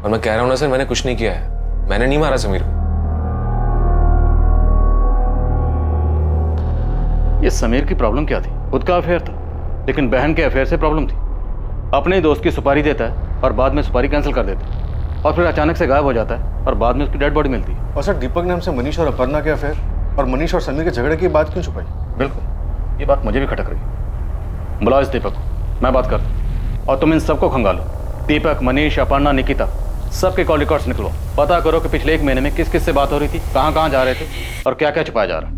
और मैं कह रहा हूँ ना सर, मैंने कुछ नहीं किया है। मैंने नहीं मारा समीर को। ये समीर की प्रॉब्लम क्या थी? खुद का अफेयर था, लेकिन बहन के अफेयर से प्रॉब्लम थी। अपने दोस्त की सुपारी देता है और बाद में सुपारी कैंसिल कर देता है, और फिर अचानक से गायब हो जाता है और बाद में उसकी डेड बॉडी मिलती है। और सर, दीपक ने हमसे मनीष और अपर्णा के अफेयर और मनीष और समीर के झगड़े की बात क्यों छुपाई? बिल्कुल, ये बात मुझे भी खटक रही है। बुलाओ इस दीपक को, मैं बात करता हूँ। और तुम इन सबको खंगालो। दीपक, मनीष, अपर्णा, निकिता, सबके कॉल रिकॉर्ड्स निकलो। पता करो कि पिछले 1 महीने में किस किस से बात हो रही थी, कहाँ कहाँ जा रहे थे और क्या क्या छुपाया जा रहा है।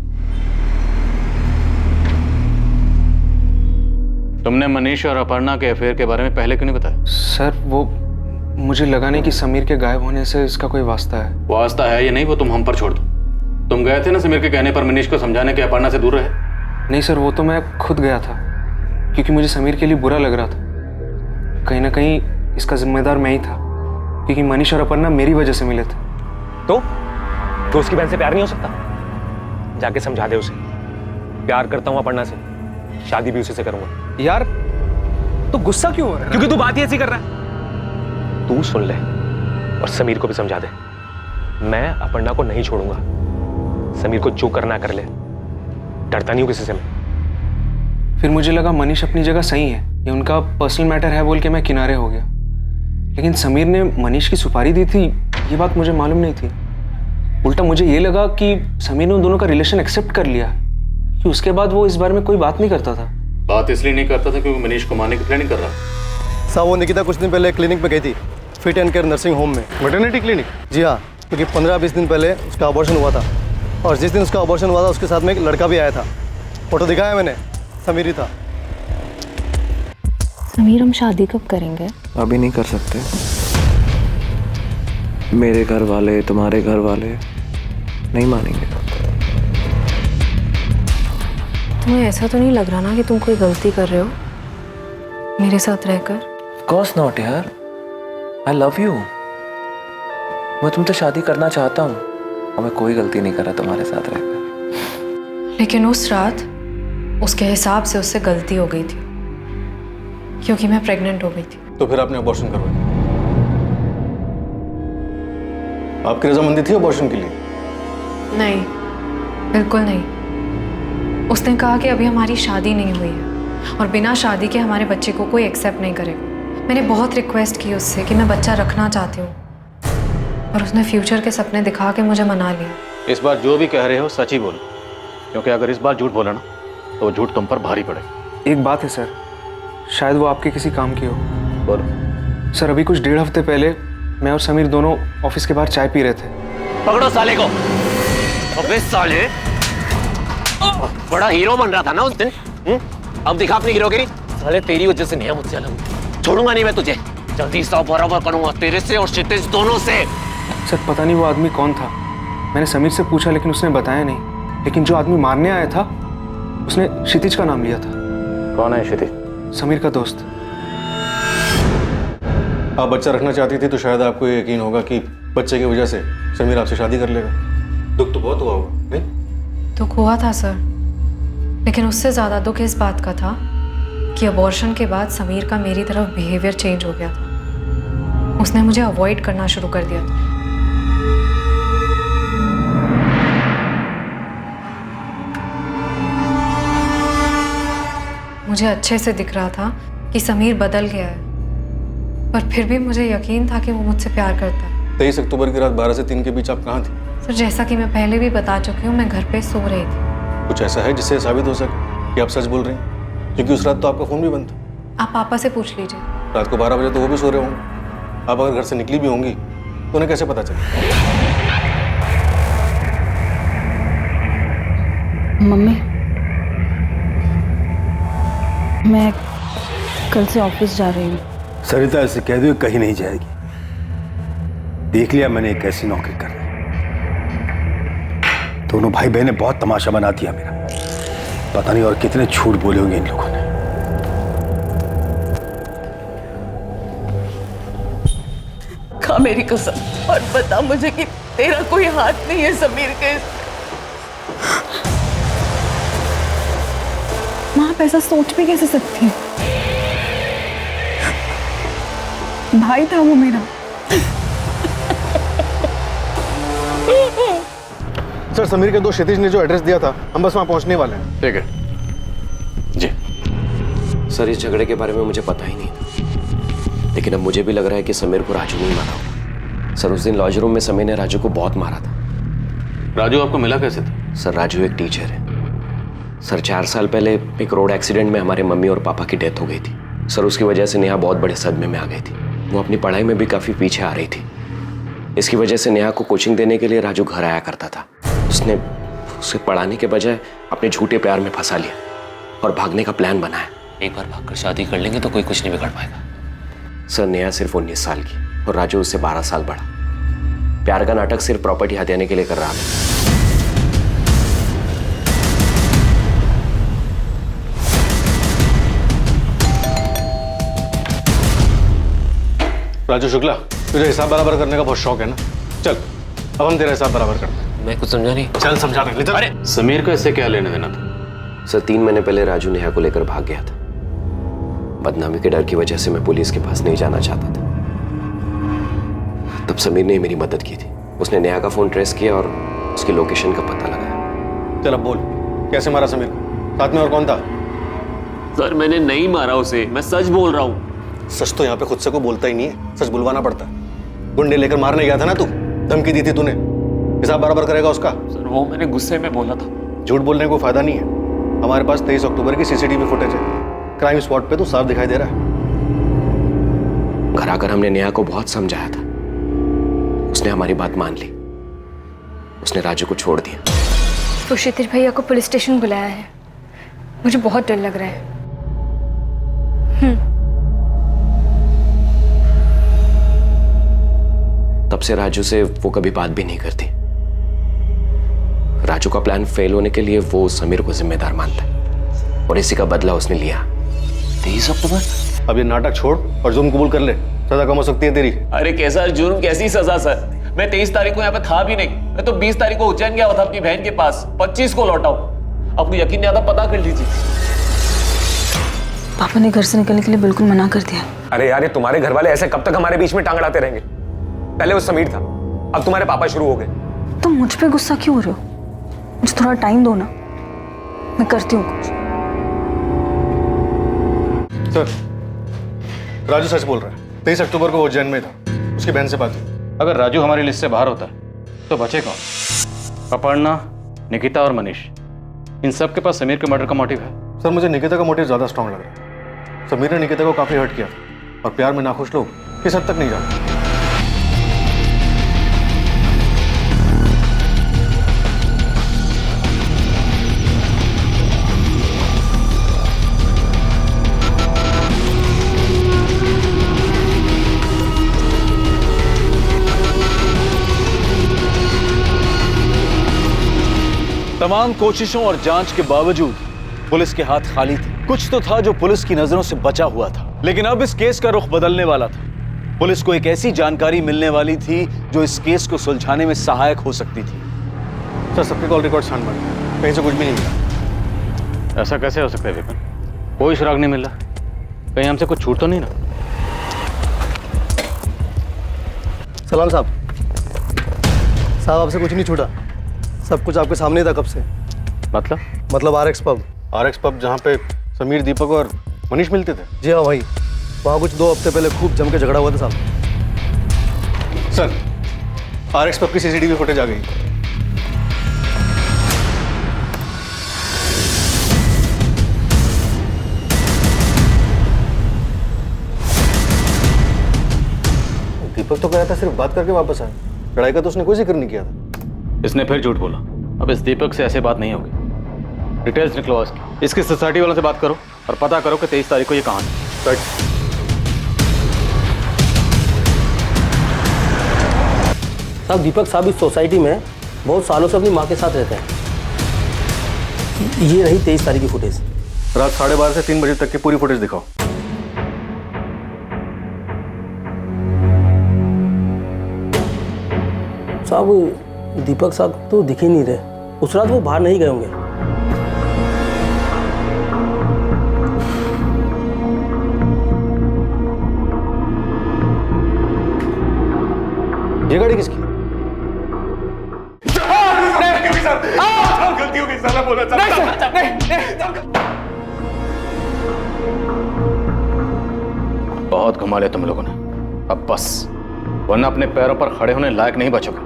तुमने मनीष और अपर्णा के अफेयर के बारे में पहले क्यों नहीं बताया? सर, वो मुझे लगा नहीं कि समीर के गायब होने से इसका कोई वास्ता है। वास्ता है या नहीं वो तुम हम पर छोड़ दो। तुम गए थे ना समीर के कहने पर मनीष को समझाने के अपर्णा से दूर रहे? नहीं सर, वो तो मैं खुद गया था, क्योंकि मुझे समीर के लिए बुरा लग रहा था। कहीं ना कहीं इसका जिम्मेदार मैं ही था, क्योंकि मनीष और अपर्णा मेरी वजह से मिले थे। तो उसकी बहन से प्यार नहीं हो सकता? जाके समझा दे उसे। प्यार करता हूँ अपर्णा से, शादी भी उसी से करूंगा। यार, तो गुस्सा क्यों हो रहा है? क्योंकि तू बात ही ऐसी कर रहा है। तू सुन ले और समीर को भी समझा दे। मैं अपर्णा को नहीं छोड़ूंगा। समीर को जो करना कर ले, डरता नहीं हूं किसी से मैं। फिर मुझे लगा मनीष अपनी जगह सही है, ये उनका पर्सनल मैटर है बोल के मैं किनारे हो गया। लेकिन समीर ने मनीष की सुपारी दी थी, ये बात मुझे मालूम नहीं थी। उल्टा मुझे ये लगा कि समीर ने उन दोनों का रिलेशन एक्सेप्ट कर लिया, कि उसके बाद वो इस बारे में कोई बात नहीं करता था। बात इसलिए नहीं करता था क्योंकि मनीष को मारने की प्लानिंग कर रहा था। साहब, वो निकिता कुछ दिन पहले क्लिनिक में गई थी, fit and care nursing home में। Maternity clinic? जी हाँ, क्योंकि 15-20 दिन पहले उसका अबॉर्शन हुआ था। और जिस दिन उसका ऑपरेशन हुआ था उसके साथ में एक लड़का भी आया था। फोटो दिखाया मैंने, समीर ही था। समीर, हम शादी कब करेंगे? अभी नहीं कर सकते। मेरे घर वाले, तुम्हारे घर वाले नहीं मानेंगे। तुम्हें ऐसा तो नहीं लग रहा ना कि तुम कोई गलती कर रहे हो मेरे साथ रहकर? Of course not यार, I love you। मैं तुमसे शादी करना चाहता हूँ और मैं कोई गलती नहीं कर रहा तुम्हारे साथ रहकर। लेकिन उस रात उसके हिसाब से उससे गलती हो गई थी, क्योंकि मैं प्रेग्नेंट हो गई थी। तो फिर आपने अबॉर्शन करवाया? आपकी रजामंदी थी अबॉर्शन के लिए? नहीं, बिल्कुल नहीं। उसने कहा कि अभी हमारी शादी नहीं हुई है और बिना शादी के हमारे बच्चे को कोई एक्सेप्ट नहीं करेगा। मैंने बहुत रिक्वेस्ट की उससे कि मैं बच्चा रखना चाहती हूँ, और उसने फ्यूचर के सपने दिखा के मुझे मना लिया। इस बार जो भी कह रहे हो सच ही बोलो, क्योंकि अगर इस बार झूठ बोला ना तो वो झूठ तुम पर भारी पड़े। एक बात है सर, शायद वो आपके किसी काम की हो। बोलो। सर, अभी कुछ 1.5 हफ्ते पहले मैं और समीर दोनों ऑफिस के बाहर चाय पी रहे थे। पकड़ो साले को। अबे साले, बड़ा हीरो बन रहा था ना उस दिन। अब दिखा अपनी हीरोगिरी। साले तेरी वजह से नहीं, मुझसे अलग छोड़ूंगा नहीं मैं तुझे। जल्दी से बराबर करूंगा तेरे से और क्षितिज दोनों से। सर, पता नहीं वो आदमी कौन था। मैंने समीर से पूछा लेकिन उसने बताया नहीं। लेकिन जो आदमी मारने आया था उसने क्षितिज का नाम लिया था। कौन है क्षितिज? समीर का दोस्त। आप बच्चा रखना चाहती थी तो शायद आपको ये यकीन होगा कि बच्चे की वजह से समीर आपसे शादी कर लेगा। दुख तो बहुत हुआ होगा, नहीं? दुख हुआ था सर, लेकिन उससे ज़्यादा दुख इस बात का था कि अबॉर्शन के बाद समीर का मेरी तरफ बिहेवियर चेंज हो गया था। उसने मुझे अवॉइड करना शुरू कर दिया था। मुझे अच्छे से दिख रहा था कि समीर बदल गया है, पर फिर भी मुझे यकीन था कि वो मुझसे प्यार करता है। 23 अक्टूबर की रात 12 से 3 के बीच आप कहाँ थी? सर, जैसा कि मैं पहले भी बता चुकी हूँ, मैं घर पे सो रही थी। कुछ ऐसा है जिससे साबित हो सके कि आप सच बोल रही हैं? क्योंकि उस रात तो आपका फोन भी बंद था। आप पापा से पूछ लीजिए। रात को 12 बजे तो वो भी सो रहे होंगे। आप अगर घर से निकली भी होंगी तो उन्हें कैसे पता चला? मम्मी, मैं कल से ऑफिस जा रही हूँ। सरिता, ऐसे कह दो कहीं नहीं जाएगी। देख लिया मैंने एक ऐसी नौकरी कर रही। दोनों भाई बहनें बहुत तमाशा बना दिया मेरा। पता नहीं और कितने झूठ बोले होंगे इन लोगों ने। खा मेरी कसम और बता मुझे कि तेरा कोई हाथ नहीं है समीर के। माँ, आप ऐसा सोच भी कैसे सकती हैं? भाई था वो मेरा। सर, समीर के दोस्त क्षितिज ने जो एड्रेस दिया था, हम बस वहां पहुंचने वाले हैं। ठीक है जी। सर, इस झगड़े के बारे में मुझे पता ही नहीं था, लेकिन अब मुझे भी लग रहा है कि समीर को राजू नहीं मारा। सर, उस दिन लॉज रूम में समीर ने राजू को बहुत मारा था। राजू आपको मिला कैसे था? सर, राजू एक टीचर है। सर, 4 साल पहले एक रोड एक्सीडेंट में हमारे मम्मी और पापा की डेथ हो गई थी। सर, उसकी वजह से नेहा बहुत बड़े सदमे में आ गई थी। वो अपनी पढ़ाई में भी काफ़ी पीछे आ रही थी। इसकी वजह से नेहा को कोचिंग देने के लिए राजू घर आया करता था। उसने उसे पढ़ाने के बजाय अपने झूठे प्यार में फंसा लिया और भागने का प्लान बनाया। एक बार भागकर शादी कर लेंगे तो कोई कुछ नहीं बिगाड़ पाएगा। सर, नेहा सिर्फ 19 साल की और राजू उससे 12 साल बड़ा। प्यार का नाटक सिर्फ प्रॉपर्टी हथियाने के लिए कर रहा था। राजू शुक्ला, तुझे हिसाब बराबर करने का बहुत शौक है ना? चल, अब हम तेरा हिसाब बराबर करते हैं। मैं कुछ समझा नहीं। चल समझा रहे। अरे समीर को इससे क्या लेने देना था? सर, 3 महीने पहले राजू नेहा को लेकर भाग गया था। बदनामी के डर की वजह से मैं पुलिस के पास नहीं जाना चाहता था। तब समीर ने मेरी मदद की थी। उसने नेहा का फोन ट्रेस किया और उसकी लोकेशन का पता लगाया। चल अब बोल, कैसे मारा समीर को? साथ में और कौन था? सर, मैंने नहीं मारा उसे, मैं सच बोल रहा हूँ। सच तो यहाँ पे खुद से को बोलता ही नहीं है, सच बुलवाना पड़ता है। गुंडे लेकर मारने गया था ना तू, धमकी दी थी तूने। हिसाब बराबर करेगा उसका? सर, वो मैंने गुस्से में बोला था। झूठ बोलने को फायदा नहीं है। हमारे पास 23 अक्टूबर की सीसीटीवी फुटेज है। क्राइम स्पॉट पे तो साफ दिखाई दे रहा है। घर आकर हमने नेहा को बहुत समझाया था। उसने हमारी बात मान ली। उसने राजू को छोड़ दिया। तो क्षितिज भैया को पुलिस स्टेशन बुलाया है। मुझे बहुत डर लग रहा है। तब से राजू से वो कभी बात भी नहीं करती। राजू का प्लान फेल होने के लिए वो समीर को जिम्मेदार मानता है और इसी का बदला उसने लिया। 23 अक्टूबर? अब ये नाटक छोड़ और जुर्म कबूल कर ले, सजा कम हो सकती है तेरी। अरे कैसा जुर्म, कैसी सजा सर? मैं 23 तारीख को यहाँ पे था भी नहीं। मैं तो 20 तारीख को उज्जैन गया हुआ था अपनी बहन के पास। 25 को लौटा हूँ। आपको यकीन नहीं आता, पता कर लीजिए। पापा ने घर से निकलने के लिए बिल्कुल मना कर दिया। अरे यार, ये तुम्हारे घर वाले ऐसे कब तक हमारे बीच में टांग अड़ाते रहेंगे? पहले वो समीर था, अब तुम्हारे पापा शुरू हो गए। तुम मुझ पे गुस्सा क्यों हो रहे हो? मुझे थोड़ा टाइम दो ना, मैं करती हूँ कुछ। सर, राजू सच बोल रहा है। 23 अक्टूबर को वो उज्जैन में था, उसकी बहन से बात हुई। अगर राजू हमारी लिस्ट से बाहर होता है तो बचे कौन? अपर्णा, निकिता और मनीष, इन सब के पास समीर के मर्डर का मोटिव है। सर, मुझे निकिता का मोटिव ज्यादा स्ट्रांग लग रहा है। समीर ने निकिता को काफी हर्ट किया और प्यार में नाखुश लोग इस हद तक नहीं जाते। तमाम कोशिशों और जांच के बावजूद पुलिस के हाथ खाली थे। कुछ तो था जो पुलिस की नजरों से बचा हुआ था, लेकिन अब इस केस का रुख बदलने वाला था। पुलिस को एक ऐसी जानकारी मिलने वाली थी जो इस केस को सुलझाने में सहायक हो सकती थी। सर, सबके कॉल रिकॉर्ड छान मारे, कहीं से कुछ भी नहीं मिला। ऐसा कैसे हो सकता है विपिन? कोई सुराग नहीं मिला। कहीं हमसे कुछ छूट तो नहीं ना? सलाम साहब। साहब, आपसे कुछ नहीं छूटा, सब कुछ आपके सामने था कब से। मतलब RX पब। RX पब जहाँ पे समीर, दीपक और मनीष मिलते थे। जी हाँ भाई, वहाँ कुछ 2 हफ्ते पहले खूब जम के झगड़ा हुआ था साहब। सर, RX पब की CCTV फुटेज आ गई। दीपक तो कह रहा था सिर्फ बात करके वापस आए, लड़ाई का तो उसने कोई जिक्र नहीं किया था। इसने फिर झूठ बोला। अब इस दीपक से ऐसे बात नहीं होगी। डिटेल्स निकलवाओ इसकी सोसाइटी वालों से बात करो और पता करो कि 23 तारीख को ये कहाँ है। साहब, दीपक साहब इस सोसाइटी में बहुत सालों से अपनी माँ के साथ रहते हैं। ये रही 23 तारीख की फुटेज। रात 12:30 से 3 बजे तक की पूरी फुटेज दिखाओ। साहब, दीपक साहब तो दिख ही नहीं रहे। उस रात वो बाहर नहीं गए होंगे। ये गाड़ी किसकी? गलती हो गई, साला बोला बहुत घुमा लिया तुम लोगों ने, अब बस, वरना अपने पैरों पर खड़े होने लायक नहीं बचोगे।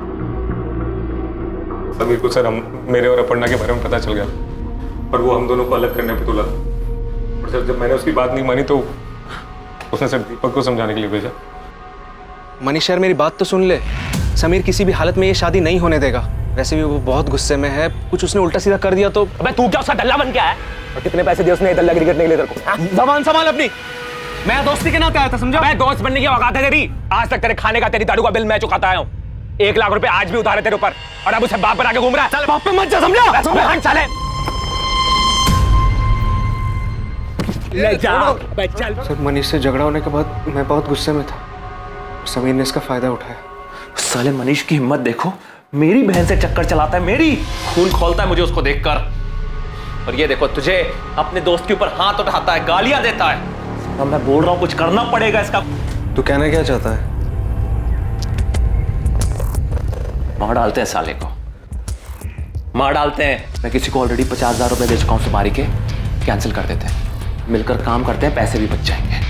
समीर को सर मेरे और अपर्णा के बारे में पता चल गया और वो हम दोनों को अलग करने पर तुला। और सर, जब मैंने उसकी बात नहीं मानी तो उसने सर दीपक को समझाने के लिए भेजा। मनीष यार, मेरी बात तो सुन ले। समीर किसी भी हालत में ये शादी नहीं होने देगा। वैसे भी वो बहुत गुस्से में है, कुछ उसने उल्टा सीधा कर दिया तो। अबे तू क्या उसका दल्ला बन के आया? और कितने पैसे दिए उसने दल्ला गिरने के लिए तेरे को? जबान संभाल अपनी। मैं दोस्ती के नाते आया था, समझा? मैं दोस्त बनने की औकात है तेरी? आज तक तेरे खाने का, तेरी दारू का बिल मैं चुकाता आया हूँ। 1 लाख रुपए आज भी उधार है तेरे ऊपर और अब उसे बाप बना के घूम रहा है। चल बाप पे मत जा, समझा? हट साले। ले जा चल। सर, मनीष से झगड़ा होने के बाद मैं बहुत गुस्से में था। समीर ने इसका फायदा उठाया। साले मनीष की हिम्मत देखो, मेरी बहन से चक्कर चलाता है, मेरी खून खोलता है मुझे उसको देखकर। और ये देखो, तुझे अपने दोस्त के ऊपर हाथ उठाता है, गालियां देता है। अब मैं बोल रहा हूं कुछ करना पड़ेगा इसका। तू कहना क्या चाहता है? मार डालते हैं साले को, मार डालते हैं। मैं किसी को ऑलरेडी 50,000 रुपए दे चुका हूं सुपारी के, कैंसिल कर देते हैं, मिलकर काम करते हैं, पैसे भी बच जाएंगे।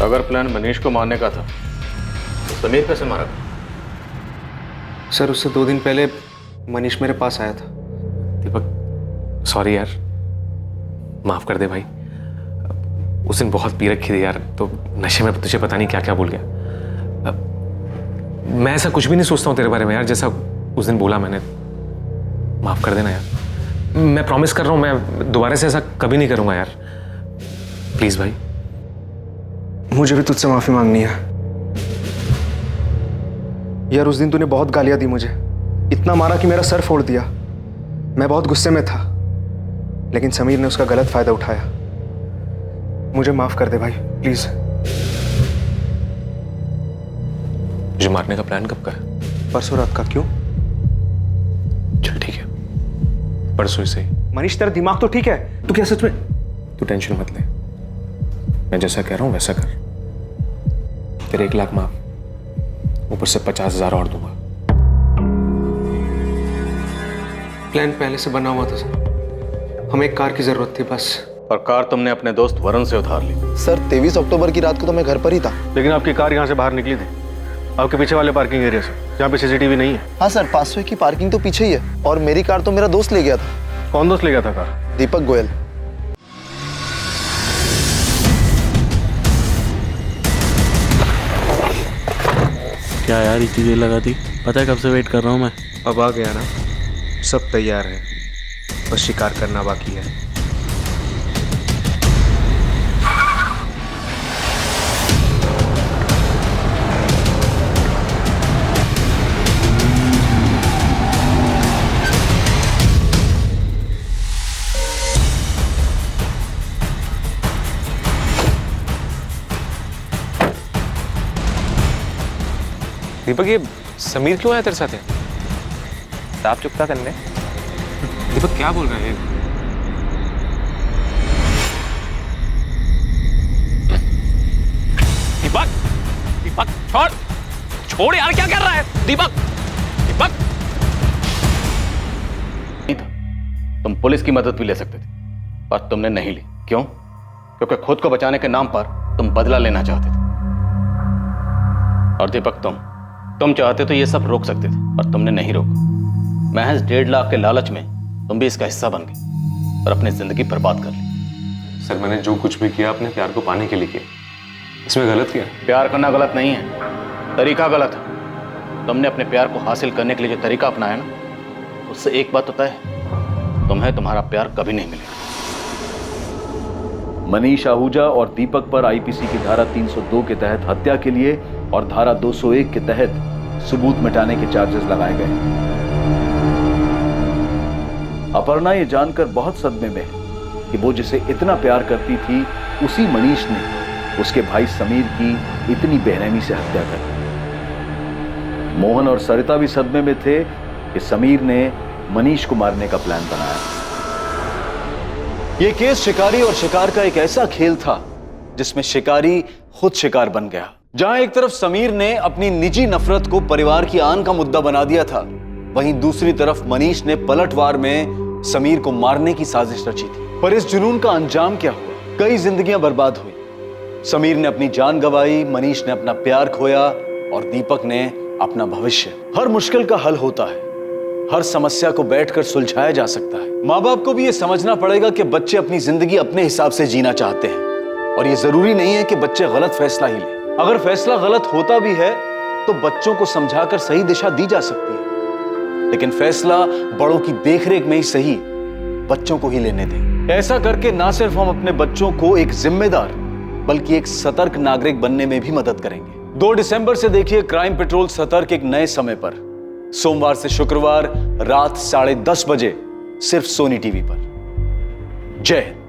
अगर प्लान मनीष को मारने का था तो समीर कैसे मारा? सर, उससे 2 दिन पहले मनीष मेरे पास आया था। दीपक, सॉरी यार, माफ कर दे भाई। उस दिन बहुत पी रखी थी यार, तो नशे में तुझे पता नहीं क्या क्या बोल गया। मैं ऐसा कुछ भी नहीं सोचता हूँ तेरे बारे में यार, जैसा उस दिन बोला मैंने, माफ कर देना यार। मैं प्रॉमिस कर रहा हूं, मैं दोबारा से ऐसा कभी नहीं करूंगा यार। प्लीज भाई। मुझे भी तुझसे माफी मांगनी है यार। उस दिन तूने बहुत गालियां दी मुझे, इतना मारा कि मेरा सर फोड़ दिया। मैं बहुत गुस्से में था, लेकिन समीर ने उसका गलत फायदा उठाया। मुझे माफ कर दे भाई, प्लीज। मुझे मारने का प्लान कब का है? परसों रात का। क्यों? चल ठीक है, परसों से ही। मनीष तेरा दिमाग तो ठीक है? तू क्या सच में? तू टेंशन मत ले, मैं जैसा कह रहा हूं वैसा कर। तेरे 1 लाख माफ, ऊपर से 50,000 और दूंगा। प्लान पहले से बना हुआ था सर, हमें एक कार की जरूरत थी बस। और कार तुमने अपने दोस्त वरुण से उधार ली। सर 23 अक्टूबर की रात को तो मैं घर पर ही था। लेकिन आपकी कार यहाँ से बाहर निकली थी, आपके पीछे वाले पार्किंग एरिया से, जहाँ पे सीसीटीवी नहीं है। हाँ सर, 500 की पार्किंग तो पीछे ही है, और मेरी कार तो मेरा दोस्त ले गया था। कौन दोस्त ले गया था कार? दीपक गोयल। क्या यार इतनी देर लगा दी? पता है कब से वेट कर रहा हूँ मैं। अब आ गया ना, सब तैयार है, बस शिकार करना बाकी है। दीपक, ये समीर क्यों आया तेरे साथ? आप चुपता करने। दीपक क्या बोल रहा है? दीपक, दीपक छोड़, छोड़ यार, क्या कर रहा है? दीपक, दीपक। नहीं था, तुम पुलिस की मदद भी ले सकते थे, पर तुमने नहीं ली। क्यों? क्योंकि खुद को बचाने के नाम पर तुम बदला लेना चाहते थे। और दीपक, तुम चाहते तो ये सब रोक सकते थे, पर तुमने नहीं रोका। महज 1.5 लाख के लालच में तुम भी इसका हिस्सा बन गए और अपनी जिंदगी बर्बाद कर ली। सर, मैंने जो कुछ भी किया अपने प्यार को पाने के लिए किया, इसमें गलत किया? प्यार करना गलत नहीं है, तरीका गलत है। तुमने अपने प्यार को हासिल करने के लिए जो तरीका अपनाया ना, उससे एक बात तो तय है, तुम्हें तुम्हारा प्यार कभी नहीं मिलेगा। मनीष आहूजा और दीपक पर आईपीसी की धारा 302 के तहत हत्या के लिए और धारा 201 के तहत सबूत मिटाने के चार्जेस लगाए गए। अपर्णा ये जानकर बहुत सदमे में है कि वो जिसे इतना प्यार करती थी, उसी मनीष ने उसके भाई समीर की इतनी बेरहमी से हत्या कर दी। मोहन और सरिता भी सदमे में थे कि समीर ने मनीष को मारने का प्लान बनाया। यह केस शिकारी और शिकार का एक ऐसा खेल था जिसमें शिकारी खुद शिकार बन गया। जहां एक तरफ समीर ने अपनी निजी नफरत को परिवार की आन का मुद्दा बना दिया था, वहीं दूसरी तरफ मनीष ने पलटवार में समीर को मारने की साजिश रची थी। पर इस जुनून का अंजाम क्या हुआ? कई जिंदगियां बर्बाद हुई। समीर ने अपनी जान गंवाई, मनीष ने अपना प्यार खोया और दीपक ने अपना भविष्य। हर मुश्किल का हल होता है, हर समस्या को बैठकर सुलझाया जा सकता है। माँ बाप को भी यह समझना पड़ेगा कि बच्चे अपनी जिंदगी अपने हिसाब से जीना चाहते हैं, और यह जरूरी नहीं है कि बच्चे गलत फैसला ही लें। अगर फैसला गलत होता भी है तो बच्चों को समझाकर सही दिशा दी जा सकती है, लेकिन फैसला बड़ों की देखरेख में ही सही बच्चों को ही लेने दें। ऐसा करके ना सिर्फ हम अपने बच्चों को एक जिम्मेदार बल्कि एक सतर्क नागरिक बनने में भी मदद करेंगे। 2 दिसंबर से देखिए क्राइम पेट्रोल सतर्क एक नए समय पर, सोमवार से शुक्रवार रात 10:30 बजे, सिर्फ सोनी टीवी पर। जय हिंद।